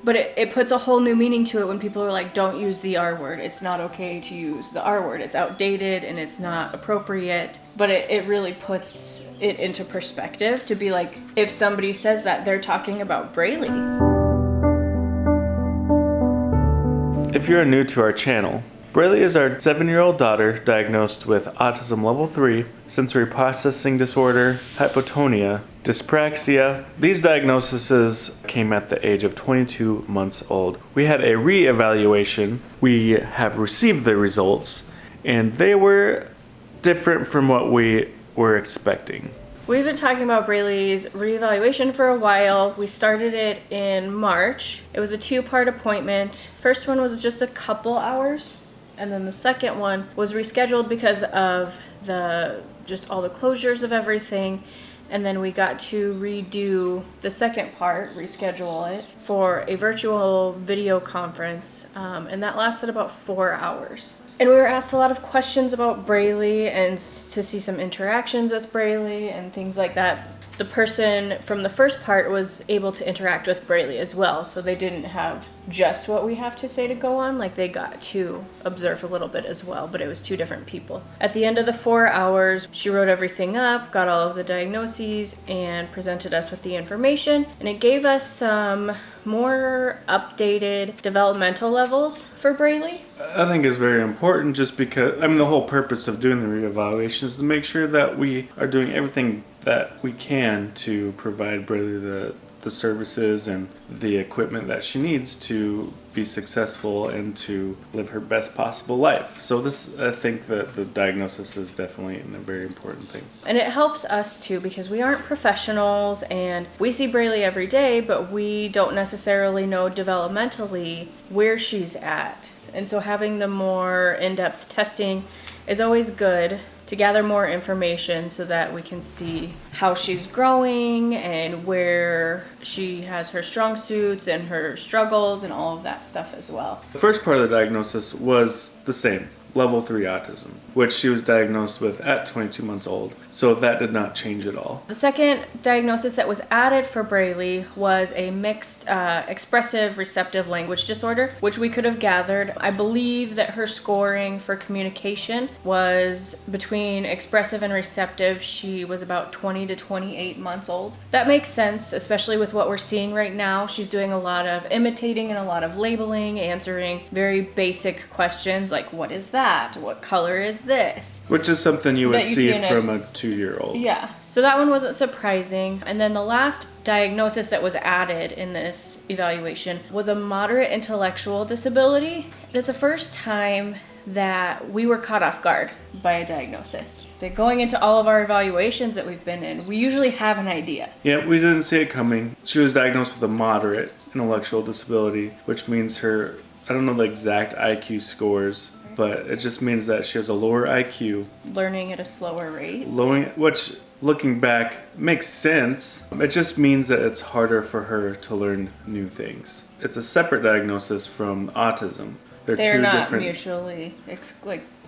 But it puts a whole new meaning to it when people are like, don't use the R word. It's not okay to use the R word. It's outdated and it's not appropriate. But it really puts it into perspective to be like, if somebody says that, they're talking about Braylee. If you're new to our channel, Braylee is our 7-year-old daughter diagnosed with autism level 3, sensory processing disorder, hypotonia, dyspraxia. These diagnoses came at the age of 22 months old. We had a re-evaluation. We have received the results, and they were different from what we were expecting. We've been talking about Braylee's reevaluation for a while. We started it in March. It was a 2-part appointment. First one was just a couple hours, and then the second one was rescheduled because of just all the closures of everything. And then we got to redo the second part, reschedule it, for a virtual video conference, and that lasted about 4 hours. And we were asked a lot of questions about Braylee and to see some interactions with Braylee and things like that. The person from the first part was able to interact with Braylee as well, so they didn't have just what we have to say to go on. Like, they got to observe a little bit as well, but it was 2 different people. At the end of the 4 hours, she wrote everything up, got all of the diagnoses, and presented us with the information, and it gave us some more updated developmental levels for Braylee. I think it's very important just because, the whole purpose of doing the reevaluation is to make sure that we are doing everything that we can to provide Braylee the services and the equipment that she needs to be successful and to live her best possible life. So I think that the diagnosis is definitely a very important thing. And it helps us too, because we aren't professionals and we see Braylee every day, but we don't necessarily know developmentally where she's at. And so having the more in-depth testing is always good to gather more information so that we can see how she's growing and where she has her strong suits and her struggles and all of that stuff as well. The first part of the diagnosis was the same, level 3 autism, which she was diagnosed with at 22 months old. So that did not change at all. The second diagnosis that was added for Braylee was a mixed expressive receptive language disorder, which we could have gathered. I believe that her scoring for communication was between expressive and receptive. She was about 20 to 28 months old. That makes sense, especially with what we're seeing right now. She's doing a lot of imitating and a lot of labeling, answering very basic questions like, what is that? What color is this? Which is something you would see from a 2-year-old. Yeah. So that one wasn't surprising. And then the last diagnosis that was added in this evaluation was a moderate intellectual disability. It's the first time that we were caught off guard by a diagnosis. Going into all of our evaluations that we've been in, we usually have an idea. Yeah, we didn't see it coming. She was diagnosed with a moderate intellectual disability, which means I don't know the exact IQ scores, but it just means that she has a lower IQ. Learning at a slower rate. Which, looking back, makes sense. It just means that it's harder for her to learn new things. It's a separate diagnosis from autism. They're 2 not different... mutually,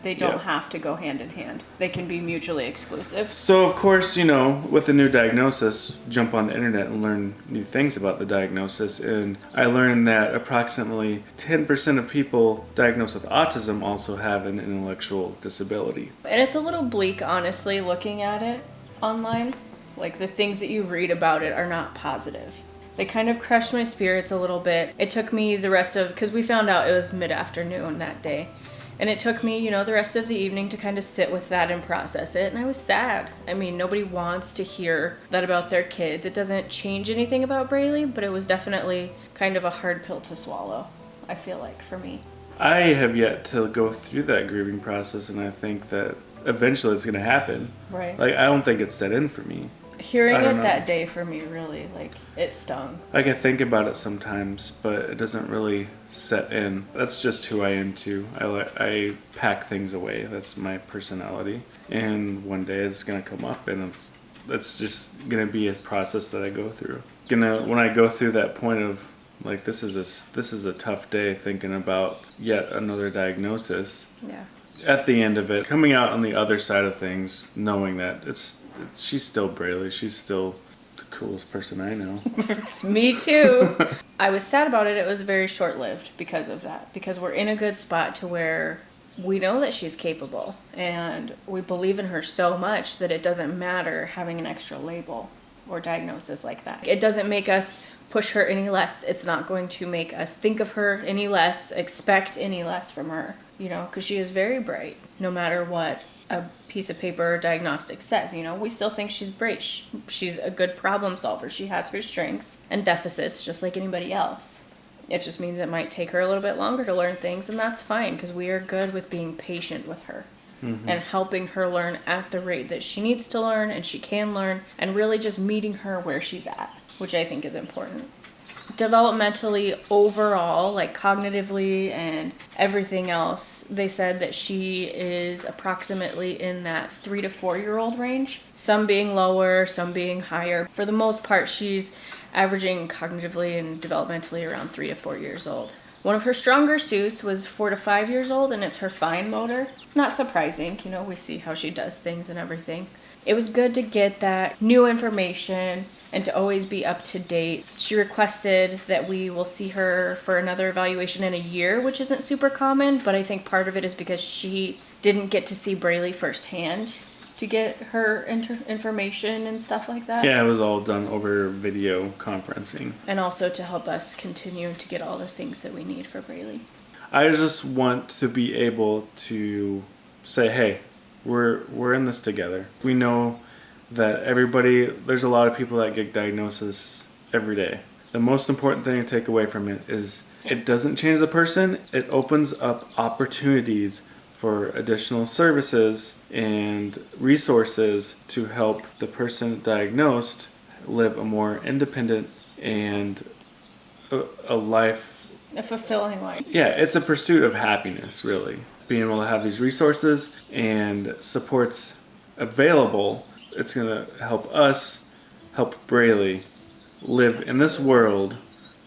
they don't have to go hand in hand. They can be mutually exclusive. So, of course, with a new diagnosis, jump on the internet and learn new things about the diagnosis. And I learned that approximately 10% of people diagnosed with autism also have an intellectual disability. And it's a little bleak, honestly, looking at it online. Like, the things that you read about it are not positive. They kind of crushed my spirits a little bit. It took me because we found out it was mid-afternoon that day. And it took me, the rest of the evening to kind of sit with that and process it. And I was sad. Nobody wants to hear that about their kids. It doesn't change anything about Braylee, but it was definitely kind of a hard pill to swallow, I feel like, for me. I have yet to go through that grieving process, and I think that eventually it's going to happen. Right. I don't think it's set in for me. Hearing it that day for me really, it stung. I can think about it sometimes, but it doesn't really set in. That's just who I am too. I pack things away. That's my personality. And one day it's going to come up, and it's just going to be a process that I go through. When I go through that point of, this is a tough day thinking about yet another diagnosis. Yeah. At the end of it, coming out on the other side of things, knowing that she's still Braylee, she's still Coolest person I know. Me too. I was sad about it. It was very short-lived because of that. Because we're in a good spot to where we know that she's capable. And we believe in her so much that it doesn't matter having an extra label or diagnosis like that. It doesn't make us push her any less. It's not going to make us think of her any less, expect any less from her. You know, because she is very bright, no matter what a piece of paper or diagnostic says. You know, we still think she's bright. She's a good problem solver. She has her strengths and deficits just like anybody else. It just means it might take her a little bit longer to learn things, and that's fine because we are good with being patient with her and helping her learn at the rate that she needs to learn and she can learn, and really just meeting her where she's at, which I think is important. Developmentally, overall, like cognitively and everything else, they said that she is approximately in that 3 to 4 year old range, some being lower, some being higher. For the most part, she's averaging cognitively and developmentally around 3 to 4 years old. One of her stronger suits was 4 to 5 years old, and it's her fine motor. Not surprising, you know, we see how she does things and everything. It was good to get that new information and to always be up to date. She requested that we will see her for another evaluation in a year, which isn't super common, but I think part of it is because she didn't get to see Braylee firsthand to get her information and stuff like that. Yeah, it was all done over video conferencing. And also to help us continue to get all the things that we need for Braylee. I just want to be able to say, hey, we're in this together. We know that there's a lot of people that get diagnosis every day. The most important thing to take away from it is it doesn't change the person. It opens up opportunities for additional services and resources to help the person diagnosed live a more independent and a life. A fulfilling life. Yeah, it's a pursuit of happiness, really. Being able to have these resources and supports available, it's going to help us help Braylee live in this world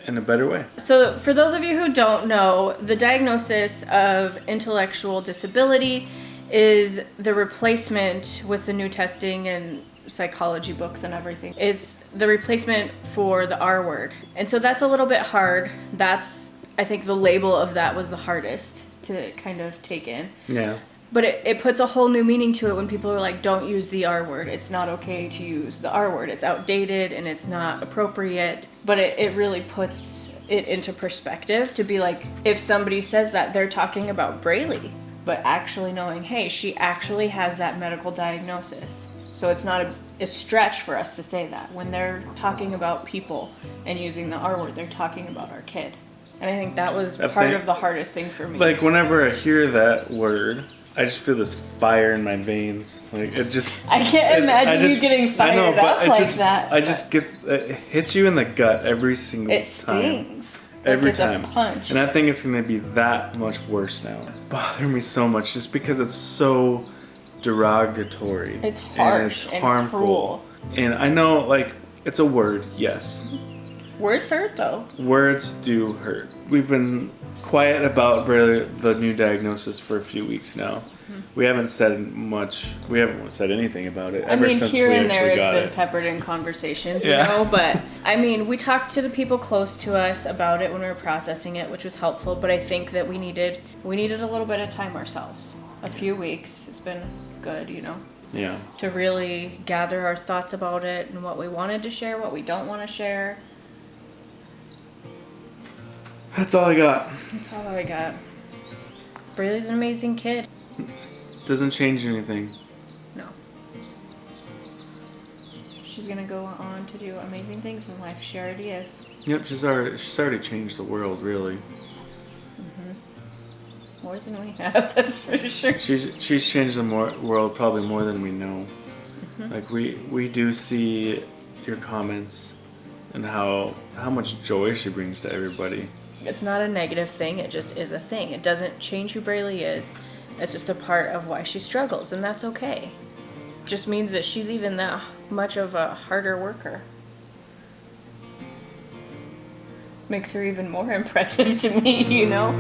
in a better way. So for those of you who don't know, the diagnosis of intellectual disability is the replacement with the new testing and psychology books and everything. It's the replacement for the R word. And so that's a little bit hard. I think the label of that was the hardest to kind of take in. Yeah. But it puts a whole new meaning to it when people are like, don't use the R word. It's not okay to use the R word. It's outdated and it's not appropriate. But it really puts it into perspective to be like, if somebody says that, they're talking about Braylee. But actually knowing, hey, she actually has that medical diagnosis. So it's not a stretch for us to say that. When they're talking about people and using the R word, they're talking about our kid. And I think that was part of the hardest thing for me. Like, whenever I hear that word, I just feel this fire in my veins. Like, it just... I can't imagine you getting fired up like that. It hits you in the gut every single time. It stings. Every like time. It's a punch. And I think it's going to be that much worse now. It bothers me so much just because it's so derogatory. It's harsh and it's harmful. Cruel. And I know, like, it's a word, yes. Words hurt, though. Words do hurt. We've been quiet about the new diagnosis for a few weeks now. Mm-hmm. We haven't said much. We haven't said anything about it ever since we actually got it. Here and there it's been peppered in conversations, you know. But I mean, we talked to the people close to us about it when we were processing it, which was helpful. But I think that we needed a little bit of time ourselves. A few weeks. It's been good, you know. Yeah. To really gather our thoughts about it and what we wanted to share, what we don't want to share. That's all I got. That's all I got. Braylee's an amazing kid. Doesn't change anything. No. She's gonna go on to do amazing things in life. She already is. Yep, she's already changed the world, really. Mm-hmm. More than we have, that's for sure. She's changed the world probably more than we know. Mm-hmm. Like we do see your comments and how much joy she brings to everybody. It's not a negative thing, it just is a thing. It doesn't change who Braylee is. It's just a part of why she struggles, and that's okay. It just means that she's even that much of a harder worker. Makes her even more impressive to me, you know?